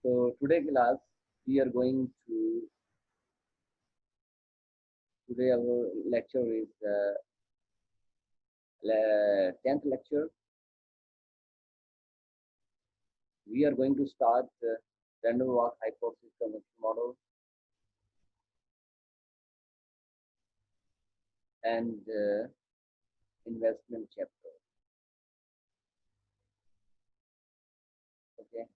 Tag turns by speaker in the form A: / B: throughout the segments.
A: So today class we are going to today our lecture is 10th lecture. We are going to start random walk hypothesis consumption model and investment chapter. Okay.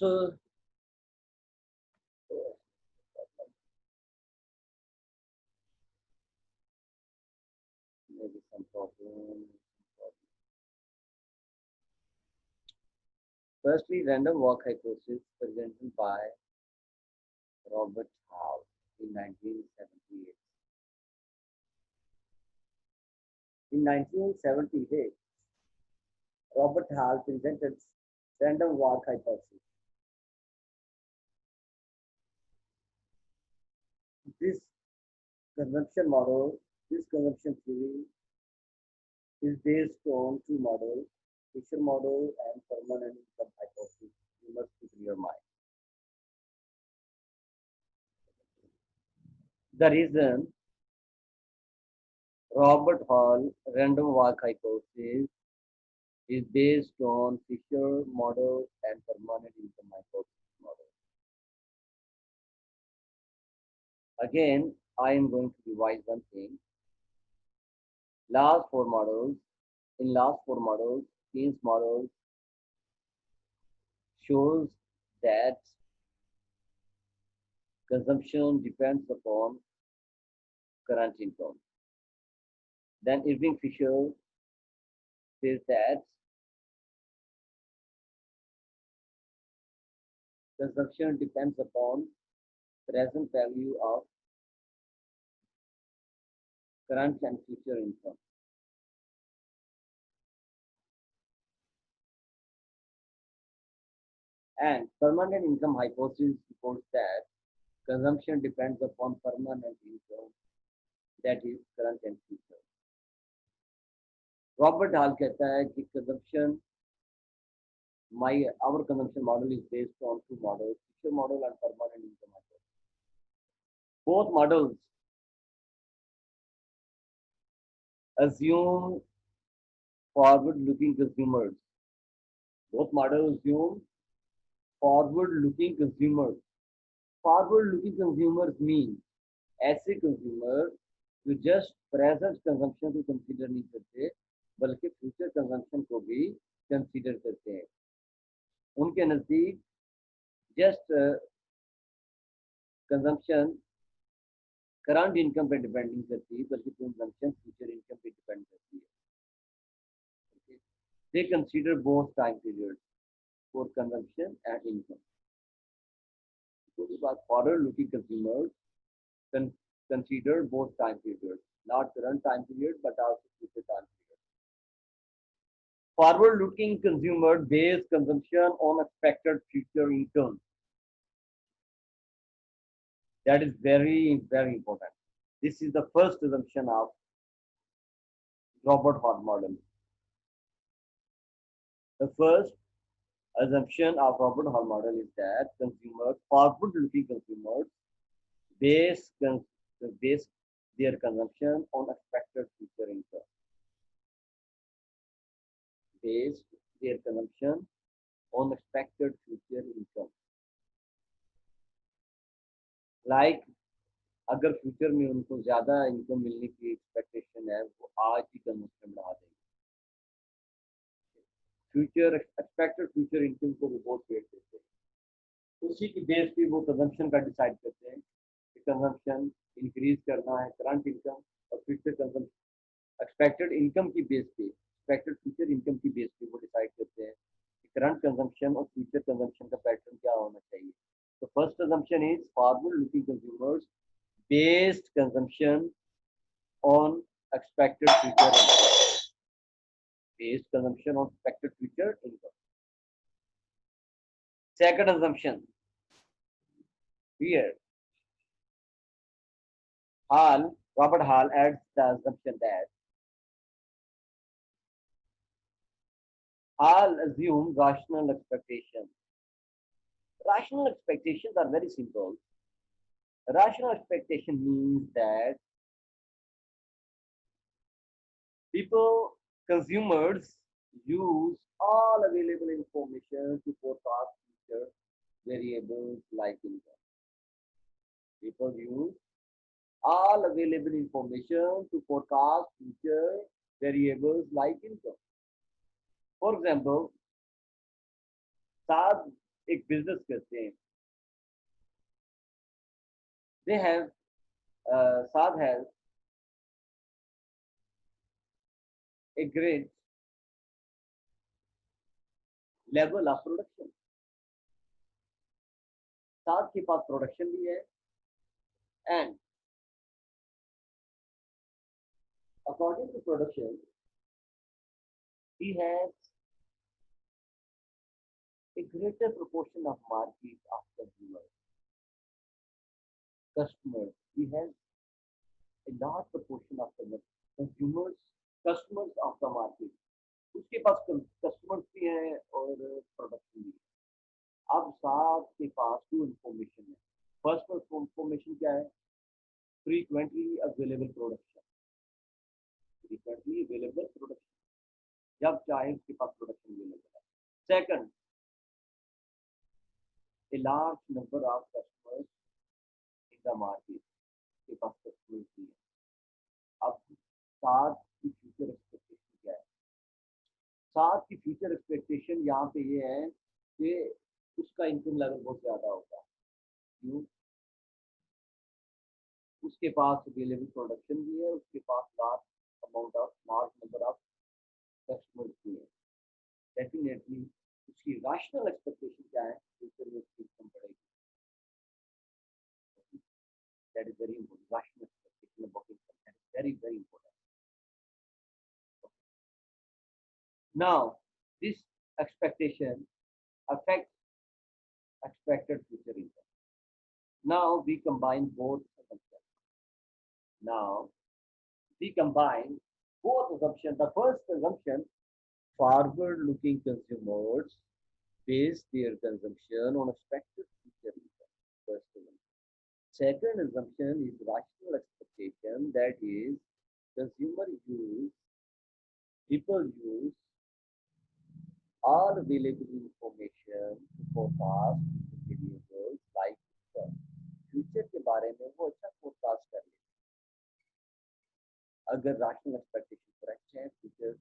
A: So maybe some problem. Firstly, random walk hypothesis presented by Robert Howe in 1978. In 1978, Robert Howe presented random walk hypothesis. This consumption model, this consumption theory is based on two models, Fisher model and permanent income hypothesis. You must keep in your mind. The reason Robert Hall random walk hypothesis is based on Fisher model and permanent income hypothesis model. Again, I am going to revise one thing. Last four models, Keynes model shows that consumption depends upon current income. Then Irving Fisher says that consumption depends upon present value of current and future income. And permanent income hypothesis reports that consumption depends upon permanent income, that is current and future. Robert Hall कहता है कि consumption, our consumption model is based on two models, Fisher model and permanent income hypothesis. Both models assume forward-looking consumers. Both models assume forward-looking consumers. Forward-looking consumers mean ऐसे consumer जो just present consumption को consider नहीं करते बल्कि future consumption को भी consider करते हैं. उनके नजदीक जस्ट कंजम्पशन करंट इनकम पे डिपेंड नहीं करती बल्कि कंजम्पशन फ्यूचर इनकम पे डिपेंड करती है. They consider both time periods for consumption and income. Forward-looking consumers consider both time periods, not current time period, but also future time period. Forward-looking consumer base consumption on expected future income. That is very, very important. This is the first assumption of Robert Hall model. The first assumption of Robert Hall model is that forward-looking consumers base their consumption on expected future income. Base their consumption on expected future income. Like अगर future में उनको ज्यादा income मिलने की expectation है वो आज ही consumption बढ़ा देंगे. फ्यूचर एक्सपेक्टेड फ्यूचर इनकम को वो बहुत वेट देते हैं. उसी की बेस पे वो कंजम्पशन का डिसाइड करते हैं कि कंजम्पशन इंक्रीज करना है करंट इनकम और फ्यूचर कंजम्पशन एक्सपेक्टेड इनकम की बेस पे एक्सपेक्टेड फ्यूचर इनकम की बेस पे वो डिसाइड करते हैं कि करंट कंजम्पशन और फ्यूचर कंजम्पशन का पैटर्न क्या होना चाहिए. तो first assumption is forward-looking consumers based consumption on expected future income. Based consumption on expected future income. Second assumption. Here, Robert Hall adds the assumption that I'll assume rational expectations. Rational expectations are very simple. Rational expectation means that people, consumers, use all available information to forecast future variables like income. People use all available information to forecast future variables like income. For example, साथ एक business करते हैं. They have Saad has a great level of production. साद के पास production भी है and according to production he has a greater proportion of market of consumers, customers. He has a large proportion of consumers, customers of the market. उसके पास customers भी हैं और production भी है. अब साथ के पास टू इंफॉर्मेशन है. फर्स्ट इंफॉर्मेशन क्या है? Frequently available production. Frequently available production, जब चाहे उसके पास प्रोडक्शन अवेलेबल है. Second, a large number of customers in the market. के पास कस्टमर्स भी है. अब साथ की फ्यूचर एक्सपेक्टेशन क्या है? साथ की फ्यूचर एक्सपेक्टेशन यहाँ पे ये है कि उसका इनकम लेवल बहुत ज़्यादा होगा. क्यों? उसके पास अवेलेबल प्रोडक्शन भी है, उसके पास लार्ज नंबर ऑफ कस्टमर्स भी है. डेफिनेटली उसकी रैशनल एक्सपेक्टेशन क्या है? फ्यूचर में उसकी इनकम बढ़ेगी. That is very important. Rational expectation about income, that is very very important. Now, this expectation affects expected future income. Now we combine both assumptions. Now we combine both assumptions. The first assumption, forward-looking consumers base their consumption on expected future income. First assumption. Second assumption is rational expectation, that is, people use all available information to forecast variables like future के बारे में वो अच्छा forecast कर ले. अगर rational expectation correct है, future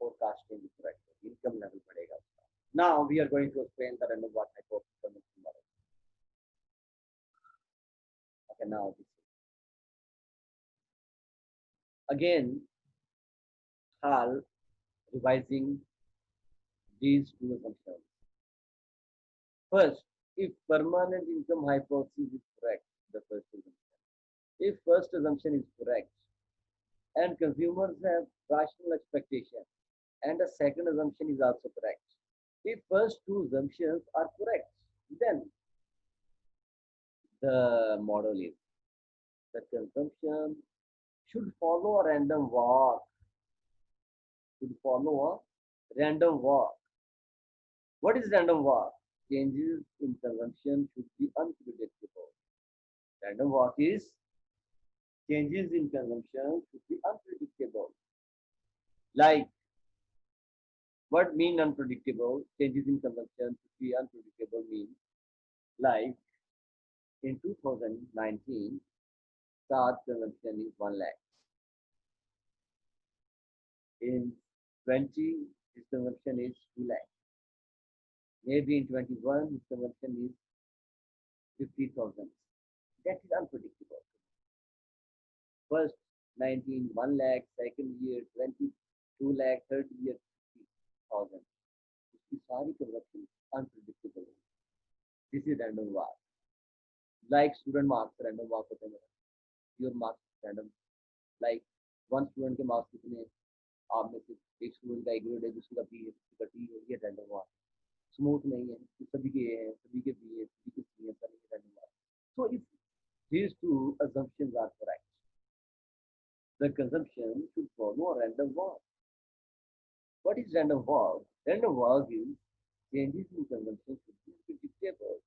A: forecasting भी करेक्ट है, इनकम लेवल बढ़ेगा उसका. Now we are going to explain the random walk hypothesis tomorrow. Okay, now this again, Hal revising these two assumptions. First, if permanent income hypothesis is correct, the first assumption. If first assumption is correct, and consumers have rational expectation, and the second assumption is also correct. If first two assumptions are correct, then the model is the consumption should follow a random walk. Should follow a random walk. What is random walk? Changes in consumption should be unpredictable. Random walk is changes in consumption should be unpredictable. Like, what mean unpredictable? Changes in consumption should be unpredictable means, like in 2019, Saad consumption is 1 lakh. In 20, his consumption is 2 lakh. Maybe in 21, his consumption is 50,000. That is unpredictable. First 19, 1 lakh, second year 20, 2 lakh, third year 50,000. इसकी सारी consumption unpredictable. This is random walk. Like student marks, random walk होते हैं. Your marks random. Like one student के marks कितने, आप में से एक student का A grade है, दूसरे का B है, दूसरे का D है, ये random walk. Smooth नहीं है, सभी के A है, सभी के B है, सभी के C है, सभी के random walk. So if these two assumptions are correct, the consumption should follow a random walk. What is random walk? Random walk is changes in consumption should be predictable.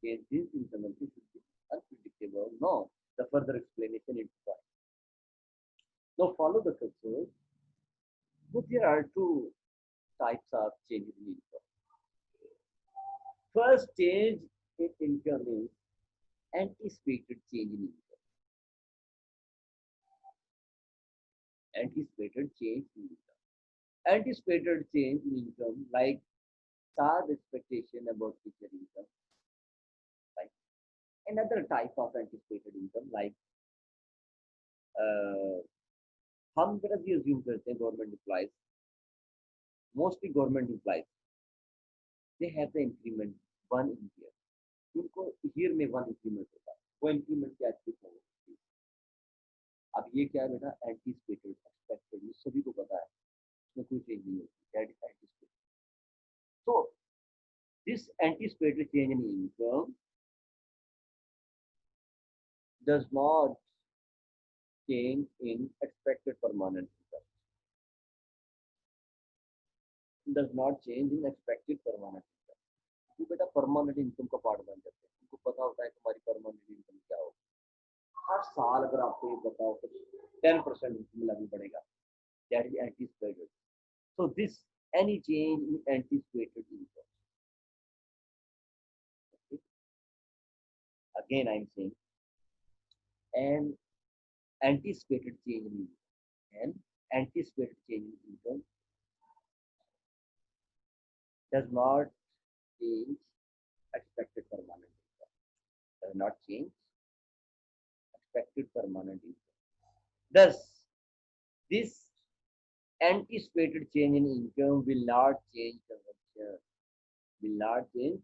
A: Changes in consumption should be unpredictable. No. The further explanation is why. Now follow the concept. But there are two types of changes in income. First change in income is anticipated change in income. Anticipated change in income. Anticipated change in income like sad expectation about future income. Right? Another type of anticipated income like uh, हम जरा भी assume करते हैं government employees mostly government employees they have the increment one in year उनको year में one increment होता है वो इंक्रीमेंट क्या चीज होगी अब ये क्या है बेटा एंटीसिपेटेड एक्सपेक्टेड ये सभी को पता है इसमें कोई चेंज नहीं होती that is anticipated so this anticipated change in income does not change in expected permanent income does not change in expected permanent income तो बेटा परमानेंट इनकम का पार्ट बन जाते हैं उनको पता होता है तुम्हारी परमानेंट इनकम क्या होगी हर साल अगर आपको ये बताओ तो 10% इनकम लागू पड़ेगा that is anticipated so this any change in anticipated income okay? Again I'm saying an anticipated change in income and anticipated change in income does not change expected permanent income does not change expected permanent income thus this anticipated change in income will not change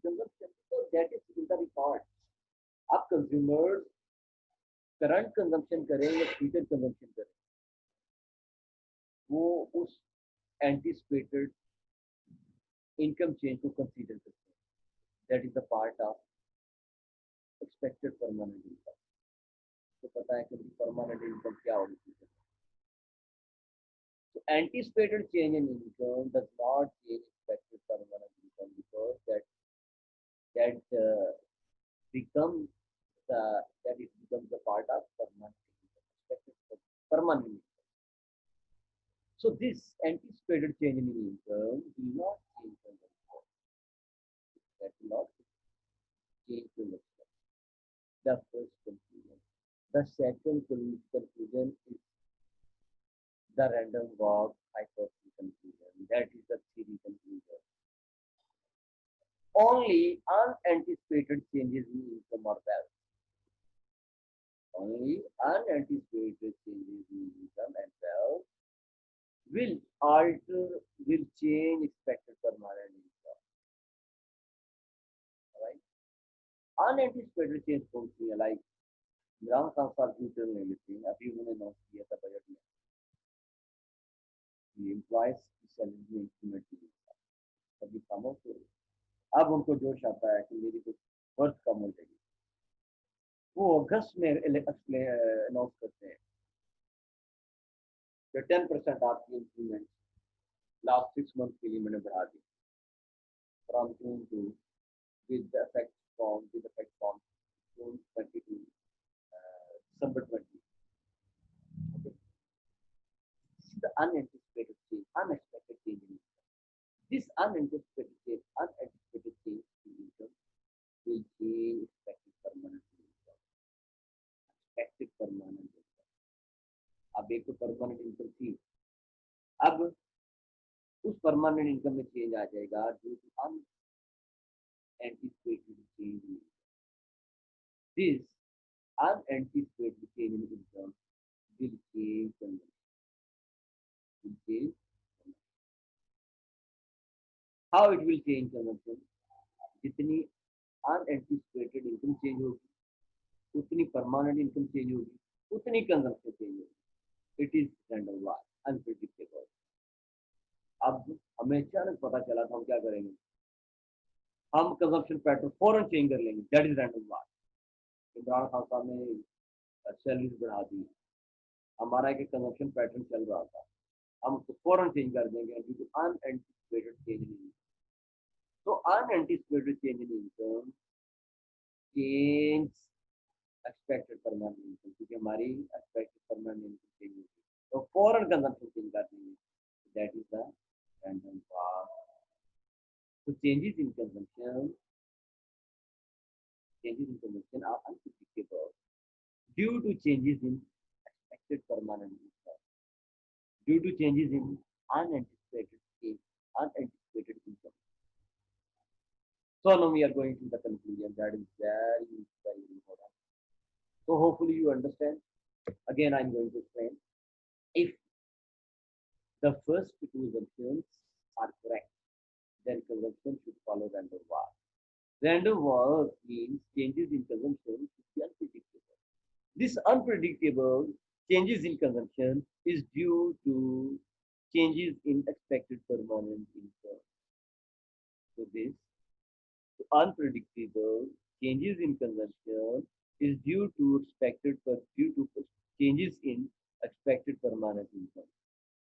A: consumption because that is in the report अब consumers current consumption करें या future consumption करें वो उस anticipated income change को consider करते हैं that is the part of expected permanent income तो पता है कि परमानेंट इनकम क्या होगी फ्यूचर में तो anticipated change in income does not change expected permanent income because that becomes that it becomes a part of permanent income, permanent income. So this anticipated change in income will not change consumption. That will not change consumption. The first conclusion. The second conclusion is the random walk hypothesis conclusion. That is the theory conclusion. Only unanticipated changes in income or wealth. Only unanticipated changes in income and wealth will change expected permanent income. Alright? Unanticipated change कौन सी है? Like Imran Khan साहब future ले लेते हैं अभी उन्होंने announce किया था बजट में कि एम्प्लॉयज की सैलरी में इंक्रीमेंट की कभी कम हो तो अब उनको जोश आता है कि मेरी कुछ वर्थ कम हो जाएगी वो अगस्त में अनाउंस करते हैं कि 10% आपकी इंक्रीमेंट लास्ट 6 मंथ के लिए मैंने बढ़ा दी from June to with effect from June 20 to December 20. Okay. This is the unanticipated change, unexpected change in income. This unanticipated change in income will change expected permanent income. Expected permanent income. अब एक तो permanent income थी अब उस permanent income में change आ जाएगा जो unanticipated change in income. This unanticipated change in income will change consumption. Will change consumption. How it will change consumption? जितनी unanticipated income change होगी उतनी permanent income change होगी उतनी consumption change होगी. It is random walk, unpredictable. अब हमें अचानक पता चला था हम क्या करेंगे हम कंजम्पशन पैटर्न फौरन चेंज कर लेंगे that is random walk Imran Khan साहब ने सैलरीज बढ़ा दी हमारा एक कंजम्पशन पैटर्न चल रहा था हम उसको फौरन चेंज कर देंगे due to unanticipated change in income. तो unanticipated change in income change expected permanent income, क्योंकि हमारी एक्सपेक्टेड परमानेंट इनकम चेंज होगी तो फौरन कंजम्पशन चेंज कर देंगे। That is the random walk. तो changes in consumption are unpredictable due to changes in expected permanent income, due to changes in unanticipated change, unanticipated income. So now we are going to the conclusion. That is very, very important. So hopefully you understand. Again, I'm going to explain. If the first two assumptions are correct, then consumption should follow random walk. Random walk means changes in consumption should be unpredictable. This unpredictable changes in consumption is due to changes in expected permanent income. So this unpredictable changes in consumption is due to changes in expected permanent income.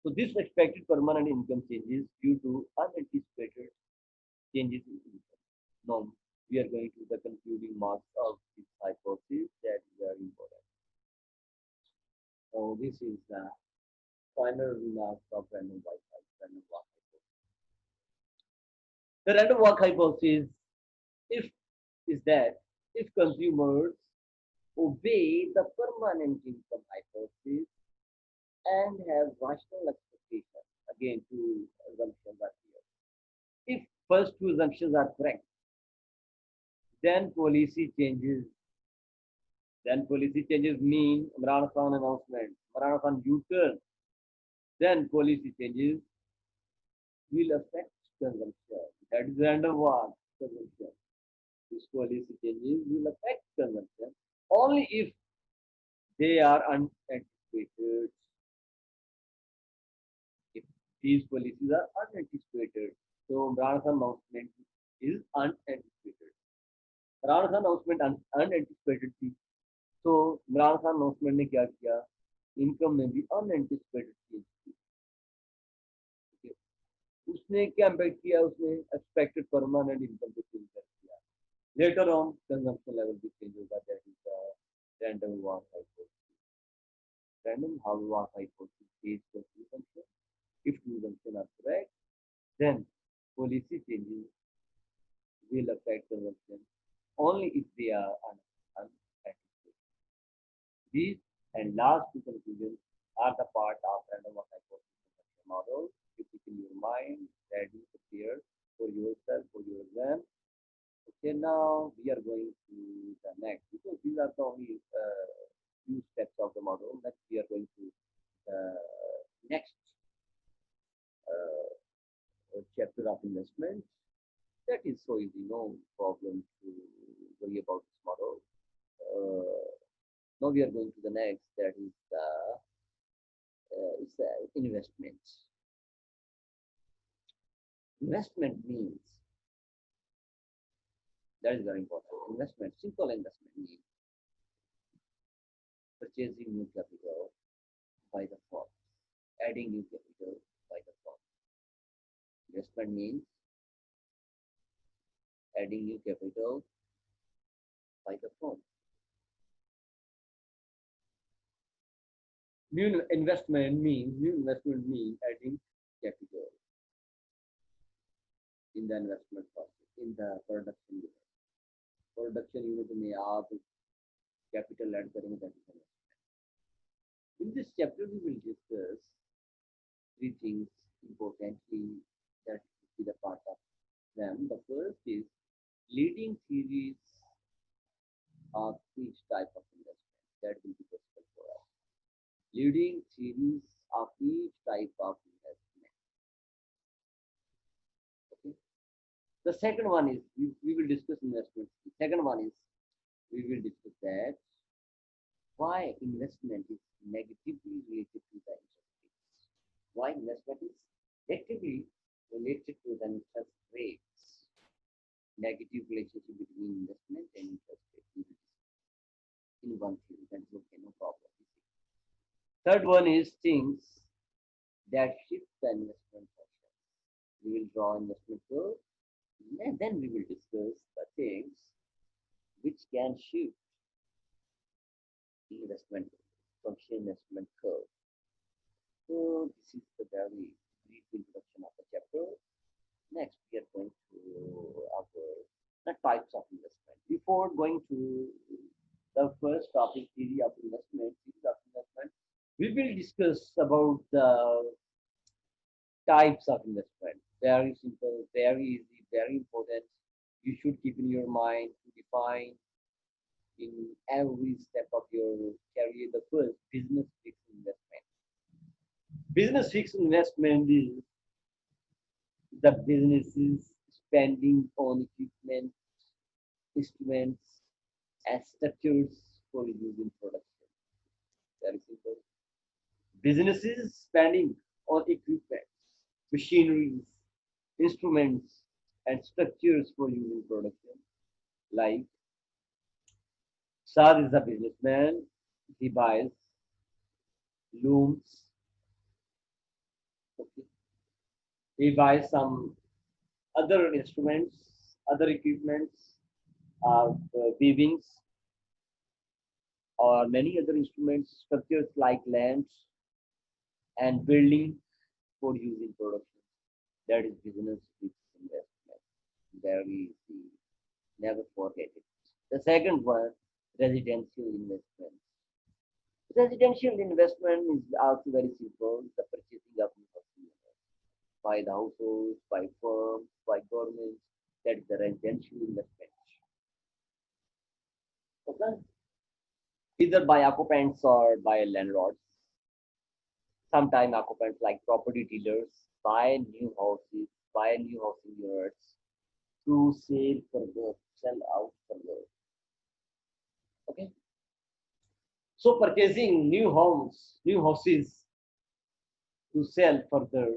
A: So this expected permanent income changes due to unanticipated changes in income. Now we are going to the concluding marks of this hypothesis. That is very important. So this is the final remarks of random walk hypothesis. The random walk hypothesis if is that if consumers obey the permanent income hypothesis and have rational expectations, again two assumptions are here. If first two assumptions are correct, then policy changes mean Imran Khan announcement, Imran Khan U-turn, then policy changes will affect consumption. That is random walk consumption. These policy changes will affect consumption only if they are unanticipated. If these policies are unanticipated, so Imran Khan announcement is unanticipated. Imran Khan announcement unanticipated थी, तो Imran Khan announcement ने क्या किया, income में भी unanticipated चीज की। उसने क्या इम्पैक्ट किया, उसने एक्सपेक्टेड परमानेंट इनकम को चेंज कर दिया। लेटर ऑन कंजम्पशन लेवल भी चेंज होगा। That is the random walk hypothesis. Random walk hypothesis based on two assumptions. If two assumptions are correct, then policy changes will affect consumption only if they are unanticipated. These and last two conclusions are the part of random walk hypothesis model. You keep in your mind, ready, prepared for yourself, for your exam. Okay, now we are going to the next, because these are the only few steps of the model. Next, we are going to next chapter of investment. That is so easy, no problem to worry about this model. Now we are going to the next, that is investment. Investment means, that is very important. Investment, simple investment means purchasing new capital by the firm, adding new capital by the firm. Investment means adding new capital by the firm. New investment means adding capital in the investment process, in the production unit. Production unit में आप capital add करेंगे, that is investment. In this chapter, we will discuss three things importantly that will be the part of them. The first is leading theories of each type of investment. That will be possible for us. Leading theories of each type of investment. Okay. The second one is we will discuss investments. The second one is we will discuss that why investment is negatively related to the interest rates. Why investment is negatively related to the interest rates. Negative relationship between investment and interest rate in one theory. That is okay, no problem. Third one is things
B: that shift the investment option. We will draw investment curve, and then we will discuss the things which can shift the investment function investment curve. So this is the very brief introduction of the chapter. Next, we are going to our the types of investment. Before going to the first topic, theory of investment, we will discuss about the types of investment. Very simple, very easy, very important. You should keep in your mind to define in every step of your career. The first, business fixed investment.
A: Business fixed investment is the businesses
B: Spending on equipment, instruments, and structures for use in production. Very simple.
A: businesses spending on equipment, machineries, instruments, and structures for use in production. Like Saad is a businessman. He buys looms. Okay. He buys some other instruments, other equipments, weavings, or many other instruments, structures like lamps and building for use in production. That is business fixed investment. Very easy. Never forget it. The second one, residential investment. Residential investment is also very simple. The purchasing of new housing by the households, by firms, by governments. That is the residential investment. Okay? Either by occupants or by landlords. Sometimes occupants like property dealers buy new houses, buy new housing units to sell further, sell out further. Okay. So purchasing new homes, new houses to sell further,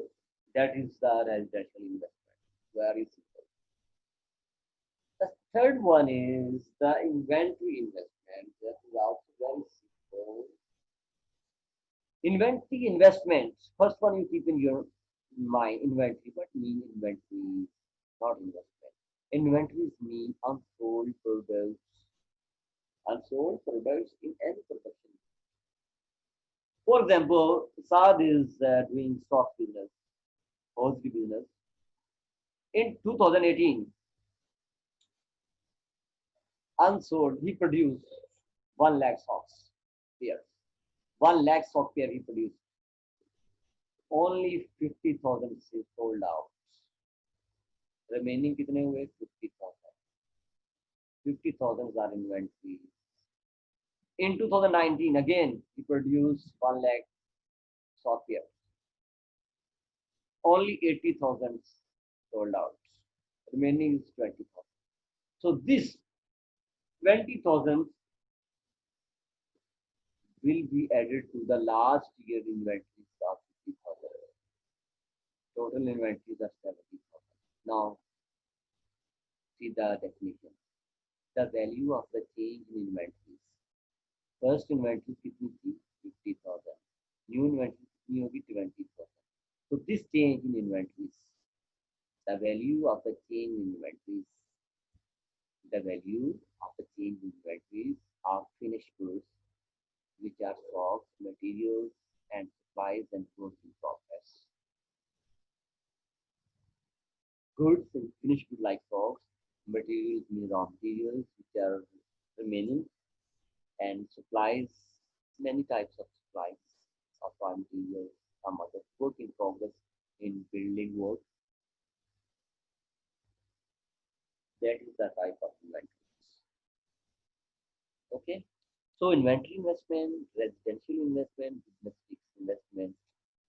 A: that is the residential investment. Very simple. The third one is the inventory investment. That is also very simple. Inventory investments. First one you keep in your mind. Inventory. What mean inventory? Not investment. Inventories mean unsold products in any production. For example, Saad is doing stock business, hosiery business. In 2018, unsold, he produced 1 lakh socks pairs. 1 lakh sock pair he produced. Only 50,000 is sold out. Remaining कितने हुए 50,000. 50,000 are inventory. In 2019, again, he produced 1 lakh sock pair. Only 80,000 sold out. Remaining is 20,000. So this 20,000 will be added to the last year inventories of 50,000. Total inventories are 70,000. Now, see the definition. The value of the change in inventories. First inventory कितनी थी 50,000. New inventory कितनी होगी 20,000. So this change in inventories, the value of the change in inventories, the value of the change in inventories of finished goods, which are stocks, materials, and supplies and goods in progress. Goods and finished goods like stocks, materials mean raw materials which are remaining, and supplies, many types of supplies of raw materials, some other work in progress in building work. That is the type of inventories. Okay. So inventory investment, residential investment, business fixed investment,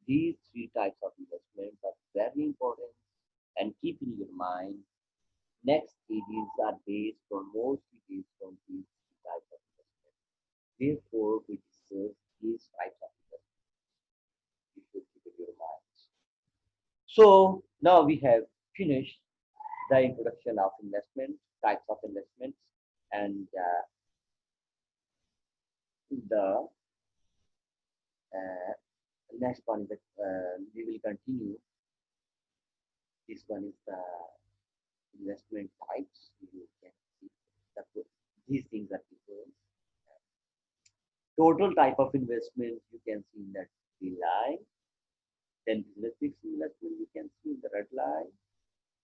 A: these three types of investments are very important and keep in your mind. Next series are based on mostly based on these three types of investment. Therefore, we discuss these types of investment. You should keep in your mind. So now we have finished the introduction of investment, types of investments, and the uh,
B: Next one is that we will continue. This one is the investment types. You can see the, these things are different. Total type of investment you can see in that green line. Then business fixed investment you can see in the red line.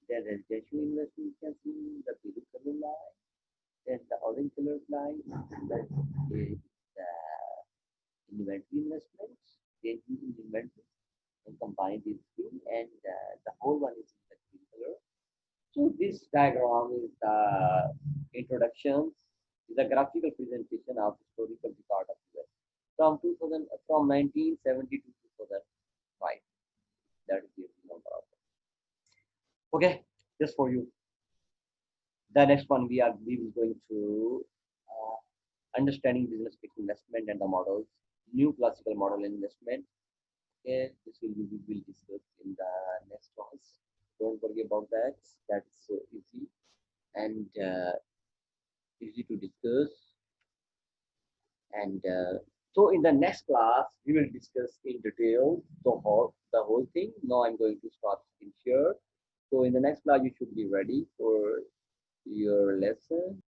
B: Then residential investment you can see in the blue color line. Then the orange color line, that is the inventory investments, change in inventory, and combine these two, and the whole one is in the green color. So this diagram is the introduction, is a graphical presentation of historical record of US from 1970 to 2005. That is the number of. Okay, just for you. The next one we will going to understanding business fixed investment and the models, new classical model investment. Okay, this we will discuss in the next class. Don't worry about that. That's so easy and easy to discuss. And so in the next class, we will discuss in detail the whole thing. Now I'm going to start in here. So in the next class, you should be ready for your lesson.